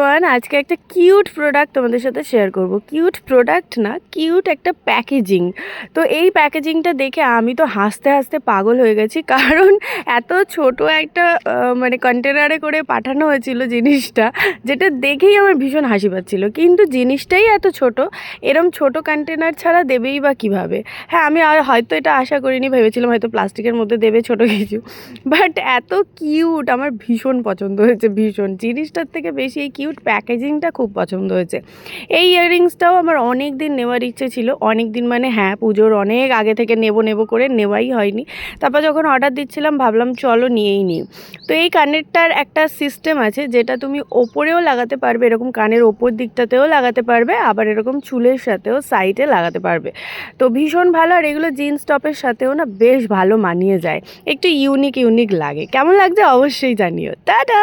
Everyone, আজকে একটা cute product তোমাদের সাথে শেয়ার করব। কিউট প্রোডাক্ট না, কিউট একটা প্যাকেজিং। তো এই প্যাকেজিংটা দেখে আমি তো হাসতে হাসতে পাগল হয়ে গেছি, কারণ এত ছোট একটা মানে কন্টেনারে করে পাঠানো হয়েছিল জিনিসটা, যেটা দেখেই আমার ভীষণ হাসি পাচ্ছিল। কিন্তু জিনিসটাই এত ছোট, এরম ছোট কন্টেনার ছাড়া দেবেই বা কীভাবে? হ্যাঁ, আমি হয়তো এটা আশা করিনি, ভেবেছিলাম হয়তো প্লাস্টিকের মধ্যে দেবে ছোট কিছু, বাট এত কিউট আমার ভীষণ পছন্দ হয়েছে। ভীষণ জিনিসটার থেকে বেশি এই কিউট প্যাকেজিংটা খুব পছন্দ হয়েছে। এই ইয়াররিংসটাও আমার অনেক দিন নেওয়ার ইচ্ছে ছিল, অনেক দিন মানে হ্যাঁ, পুজোর অনেক আগে থেকে নেব নেব করে নেওয়াই হয়নি। তারপর যখন অর্ডার দিচ্ছিলাম ভাবলাম চলো নিয়েই নিই। তো এই কানেরটার একটা সিস্টেম আছে, যেটা তুমি ওপরেও লাগাতে পারবে, এরকম কানের ওপর দিকটাতেও লাগাতে পারবে, আবার এরকম চুলের সাথেও সাইডে লাগাতে পারবে। তো ভীষণ ভালো, আর এগুলো জিন্স টপের সাথেও না বেশ ভালো মানিয়ে যায়, একটু ইউনিক ইউনিক লাগে। কেমন লাগছে অবশ্যই জানিও। টাটা।